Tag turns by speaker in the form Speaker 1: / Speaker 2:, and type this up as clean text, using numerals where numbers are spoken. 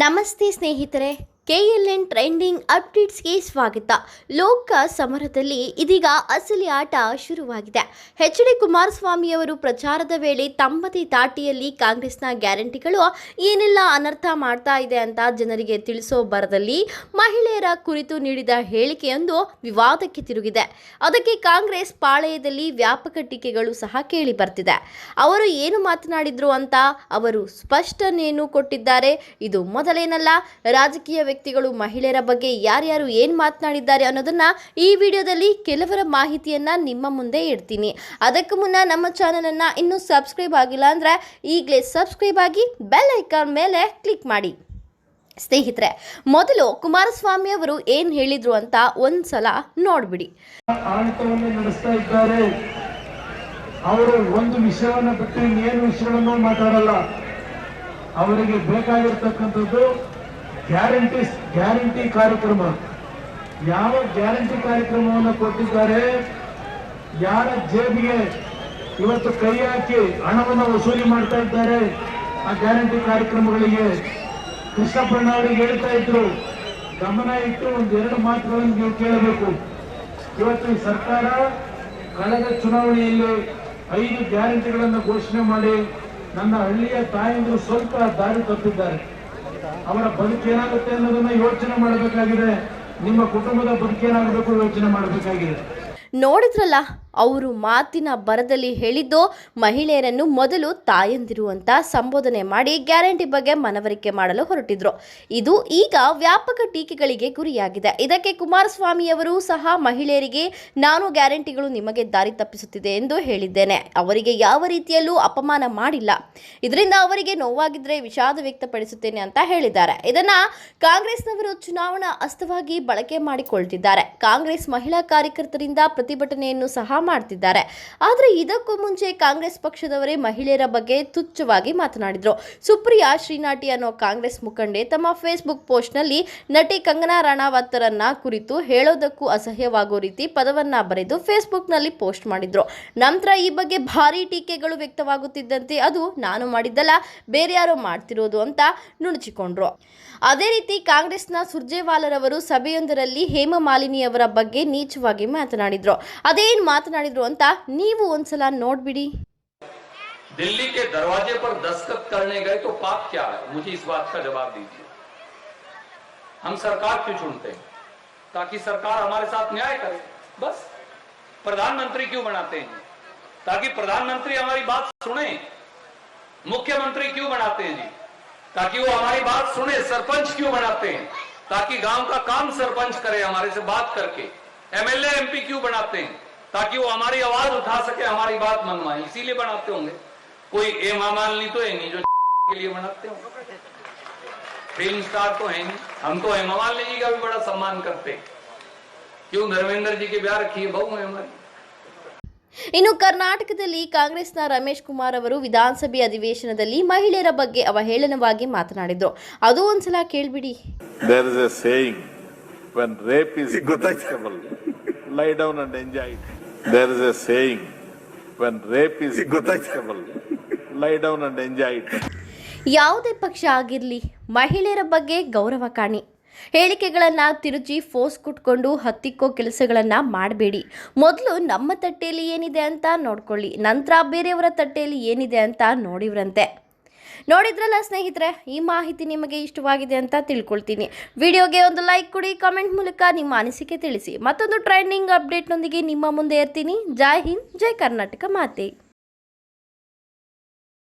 Speaker 1: ನಮಸ್ತೆ ಸ್ನೇಹಿತರೆ, KLN trending ಅಪ್ಡೇಟ್ಸ್ಗೆ ಸ್ವಾಗತ. ಲೋಕ ಸಮರದಲ್ಲಿ ಇದೀಗ ಅಸಲಿ ಆಟ ಶುರುವಾಗಿದೆ. HD ಕುಮಾರಸ್ವಾಮಿ ಅವರು ಪ್ರಚಾರದ ವೇಳೆ ತಮ್ಮದೇ ತಾಟಿಯಲ್ಲಿ ಕಾಂಗ್ರೆಸ್ನ ಗ್ಯಾರಂಟಿಗಳು ಏನೆಲ್ಲ ಅನರ್ಥ ಮಾಡ್ತಾ ಇದೆ ಅಂತ ಜನರಿಗೆ ತಿಳಿಸೋ ಬರದಲ್ಲಿ ಮಹಿಳೆಯರ ಕುರಿತು ನೀಡಿದ ಹೇಳಿಕೆಯೊಂದು ವಿವಾದಕ್ಕೆ ತಿರುಗಿದೆ. ಅದಕ್ಕೆ ಕಾಂಗ್ರೆಸ್ ಪಾಳೆಯದಲ್ಲಿ ವ್ಯಾಪಕ ಟೀಕೆಗಳು ಸಹ ಕೇಳಿ ಬರ್ತಿದೆ. ಅವರು ಏನು ಮಾತನಾಡಿದ್ರು ಅಂತ ಅವರು ಸ್ಪಷ್ಟನೆಯನ್ನು ಕೊಟ್ಟಿದ್ದಾರೆ. ಇದು ಮೊದಲೇನಲ್ಲ, ರಾಜಕೀಯ ವ್ಯಕ್ತಿಗಳು ಮಹಿಳೆಯರ ಬಗ್ಗೆ ಯಾರ್ಯಾರು ಏನು ಮಾತನಾಡಿದ್ದಾರೆ ಅನ್ನೋದನ್ನ ಈ ವಿಡಿಯೋದಲ್ಲಿ ಕೆಲವರ ಮಾಹಿತಿಯನ್ನ ನಿಮ್ಮ ಮುಂದೆ ಇಡ್ತೀನಿ. ಅದಕ್ಕೂ ಮುನ್ನ ನಮ್ಮ ಚಾನೆಲ್ ಅನ್ನ ಇನ್ನೂ ಸಬ್ಸ್ಕ್ರೈಬ್ ಆಗಿಲ್ಲ ಅಂದ್ರೆ ಈಗಲೇ ಸಬ್ಸ್ಕ್ರೈಬ್ ಆಗಿ ಬೆಲ್ ಐಕಾನ್ ಮೇಲೆ ಕ್ಲಿಕ್ ಮಾಡಿ. ಸ್ನೇಹಿತರೆ, ಮೊದಲು ಕುಮಾರಸ್ವಾಮಿ ಅವರು ಏನು ಹೇಳಿದ್ರು ಅಂತ ಒಂದ್ಸಲ ನೋಡ್ಬಿಡಿ.
Speaker 2: ಅವರು ಒಂದು ವಿಷಯವನ್ನು ಬಿಟ್ಟು ಇನ್ನೇನು ವಿಷಯಗಳನ್ನು ಮಾತಾಡಲ್ಲ. ಅವರಿಗೆ ಬೇಕಾಗಿರ್ತಕ್ಕಂಥದ್ದು ಗ್ಯಾರಂಟಿ ಕಾರ್ಯಕ್ರಮ. ಯಾವ ಗ್ಯಾರಂಟಿ ಕಾರ್ಯಕ್ರಮವನ್ನು ಕೊಟ್ಟಿದ್ದಾರೆ, ಯಾರ ಜೇಬಿಗೆ ಇವತ್ತು ಕೈ ಹಾಕಿ ಹಣವನ್ನು ವಸೂಲಿ ಮಾಡ್ತಾ ಇದ್ದಾರೆ ಆ ಗ್ಯಾರಂಟಿ ಕಾರ್ಯಕ್ರಮಗಳಿಗೆ. ಕೃಷ್ಣಪ್ಪಣ್ಣ ಅವರಿಗೆ ಹೇಳ್ತಾ ಇದ್ರು, ಗಮನ ಇಟ್ಟು ಒಂದೆರಡು ಮಾತುಗಳನ್ನು ನೀವು ಕೇಳಬೇಕು. ಇವತ್ತು ಈ ಸರ್ಕಾರ ಕಳೆದ ಚುನಾವಣೆಯಲ್ಲಿ 5 ಗ್ಯಾರಂಟಿಗಳನ್ನು ಘೋಷಣೆ ಮಾಡಿ ನನ್ನ ಹಳ್ಳಿಯ ತಾಯಂದಿರು ಸ್ವಲ್ಪ ದಾರಿ ತಪ್ಪಿದ್ದಾರೆ. ಅವರ ಬದುಕೇನಾಗುತ್ತೆ ಅನ್ನೋದನ್ನ ಯೋಚನೆ ಮಾಡಬೇಕಾಗಿದೆ. ನಿಮ್ಮ ಕುಟುಂಬದ ಬದುಕೇನಾಗಬೇಕು ಯೋಚನೆ ಮಾಡಬೇಕಾಗಿದೆ.
Speaker 1: ನೋಡಿದ್ರಲ್ಲ, ಅವರು ಮಾತಿನ ಬರದಲ್ಲಿ ಹೇಳಿದ್ದು ಮಹಿಳೆಯರನ್ನು ಮೊದಲು ತಾಯಂದಿರು ಅಂತ ಸಂಬೋಧನೆ ಮಾಡಿ ಗ್ಯಾರಂಟಿ ಬಗ್ಗೆ ಮನವರಿಕೆ ಮಾಡಲು ಹೊರಟಿದ್ರು. ಇದು ಈಗ ವ್ಯಾಪಕ ಟೀಕೆಗಳಿಗೆ ಗುರಿಯಾಗಿದೆ. ಇದಕ್ಕೆ ಕುಮಾರಸ್ವಾಮಿಯವರು ಸಹ ಮಹಿಳೆಯರಿಗೆ ನಾನು ಗ್ಯಾರಂಟಿಗಳು ನಿಮಗೆ ದಾರಿ ತಪ್ಪಿಸುತ್ತಿದೆ ಎಂದು ಹೇಳಿದ್ದೇನೆ, ಅವರಿಗೆ ಯಾವ ರೀತಿಯಲ್ಲೂ ಅಪಮಾನ ಮಾಡಿಲ್ಲ, ಇದರಿಂದ ಅವರಿಗೆ ನೋವಾಗಿದ್ರೆ ವಿಷಾದ ವ್ಯಕ್ತಪಡಿಸುತ್ತೇನೆ ಅಂತ ಹೇಳಿದ್ದಾರೆ. ಇದನ್ನ ಕಾಂಗ್ರೆಸ್ನವರು ಚುನಾವಣಾ ಅಸ್ತ್ರವಾಗಿ ಬಳಕೆ ಮಾಡಿಕೊಳ್ತಿದ್ದಾರೆ. ಕಾಂಗ್ರೆಸ್ ಮಹಿಳಾ ಕಾರ್ಯಕರ್ತರಿಂದ ಪ್ರತಿಭಟನೆಯನ್ನು ಸಹ ಮಾಡ್ತಿದ್ದಾರೆ. ಆದರೆ ಇದಕ್ಕೂ ಮುಂಚೆ ಕಾಂಗ್ರೆಸ್ ಪಕ್ಷದವರೇ ಮಹಿಳೆಯರ ಬಗ್ಗೆ ತುಚ್ಛವಾಗಿ ಮಾತನಾಡಿದ್ರು. ಸುಪ್ರಿಯಾ ಶ್ರೀನಾಟಿ ಅನ್ನೋ ಕಾಂಗ್ರೆಸ್ ಮುಖಂಡೆ ತಮ್ಮ ಫೇಸ್ಬುಕ್ ಪೋಸ್ಟ್ನಲ್ಲಿ ನಟಿ ಕಂಗನಾ ರಾಣಾವತ್ರನ್ನ ಕುರಿತು ಹೇಳೋದಕ್ಕೂ ಅಸಹ್ಯವಾಗೋ ರೀತಿ ಪದವನ್ನ ಬರೆದು ಫೇಸ್ಬುಕ್ನಲ್ಲಿ ಪೋಸ್ಟ್ ಮಾಡಿದ್ರು. ನಂತರ ಈ ಬಗ್ಗೆ ಭಾರೀ ಟೀಕೆಗಳು ವ್ಯಕ್ತವಾಗುತ್ತಿದ್ದಂತೆ ಅದು ನಾನು ಮಾಡಿದ್ದಲ್ಲ, ಬೇರೆ ಯಾರೋ ಮಾಡ್ತಿರೋದು ಅಂತ ನುಣುಚಿಕೊಂಡ್ರು. ಅದೇ ರೀತಿ ಕಾಂಗ್ರೆಸ್ನ ಸುರ್ಜೇವಾಲರವರು ಸಭೆಯೊಂದರಲ್ಲಿ ಹೇಮಮಾಲಿನಿಯವರ ಬಗ್ಗೆ ನೀಚವಾಗಿ ಮಾತನಾಡಿದ್ರು. ಅದೇನು ಮಾತನಾಡಿದ್ರು ಅಂತ ನೀವು ಒಂದ್ಸಲ ನೋಡ್ಬಿಡಿ.
Speaker 3: दिल्ली के दरवाजे पर दस्तखत करने गए तो पाप क्या है, मुझे इस बात का जवाब दीजिए. हम सरकार क्यों चुनते हैं? ताकि सरकार हमारे साथ न्याय करे, बस. प्रधानमंत्री क्यों बनाते हैं? ताकि प्रधानमंत्री हमारी बात सुने. मुख्यमंत्री क्यों बनाते हैं जी? ताकि वो हमारी बात सुने. सरपंच क्यों बनाते हैं? ताकि गांव का काम सरपंच करे हमारे से बात करके. MLA MP क्यों बनाते हैं? ताकि वो हमारी आवाज उठा सके, हमारी बात मनवाए. इसीलिए बनाते होंगे. कोई हेमा मालिनी तो है नहीं जो के लिए बनाते होंगे. फिल्म स्टार तो है नहीं. हम तो हेमा मालिनी जी का भी बड़ा सम्मान करते हैं. क्यों? धर्मेंद्र जी के ब्याह रखी है बहू है हमारी.
Speaker 1: ಇನ್ನು ಕರ್ನಾಟಕದಲ್ಲಿ ಕಾಂಗ್ರೆಸ್ನ ರಮೇಶ್ ಕುಮಾರ್ ಅವರು ವಿಧಾನಸಭೆ ಅಧಿವೇಶನದಲ್ಲಿ ಮಹಿಳೆಯರ ಬಗ್ಗೆ ಅವಹೇಳನವಾಗಿ ಮಾತನಾಡಿದ್ರು. ಅದು ಒಂದ್ಸಲ ಕೇಳ್ಬಿಡಿ.
Speaker 4: There is a saying, when rape is acceptable, lie down and enjoy it. There is a saying, when rape is acceptable, lie down and enjoy it.
Speaker 1: ಯಾವುದೇ ಪಕ್ಷ ಆಗಿರಲಿ, ಮಹಿಳೆಯರ ಬಗ್ಗೆ ಗೌರವ ಕಾಣಿ. ಹೇಳಿಕೆಗಳನ್ನು ತಿರುಚಿ ಫೋರ್ಸ್ ಕೊಟ್ಕೊಂಡು ಹತ್ತಿಕ್ಕೋ ಕೆಲಸಗಳನ್ನು ಮಾಡಬೇಡಿ. ಮೊದಲು ನಮ್ಮ ತಟ್ಟೆಯಲ್ಲಿ ಏನಿದೆ ಅಂತ ನೋಡ್ಕೊಳ್ಳಿ, ನಂತರ ಬೇರೆಯವರ ತಟ್ಟೆಯಲ್ಲಿ ಏನಿದೆ ಅಂತ ನೋಡಿವ್ರಂತೆ. ನೋಡಿದ್ರಲ್ಲ ಸ್ನೇಹಿತರೆ, ಈ ಮಾಹಿತಿ ನಿಮಗೆ ಇಷ್ಟವಾಗಿದೆ ಅಂತ ತಿಳ್ಕೊಳ್ತೀನಿ. ವಿಡಿಯೋಗೆ ಒಂದು ಲೈಕ್ ಕೊಡಿ, ಕಾಮೆಂಟ್ ಮೂಲಕ ನಿಮ್ಮ ಅನಿಸಿಕೆ ತಿಳಿಸಿ. ಮತ್ತೊಂದು ಟ್ರೆಂಡಿಂಗ್ ಅಪ್ಡೇಟ್ನೊಂದಿಗೆ ನಿಮ್ಮ ಮುಂದೆ ಇರ್ತೀನಿ. ಜೈ ಹಿಂದ್, ಜೈ ಕರ್ನಾಟಕ ಮಾತೆ.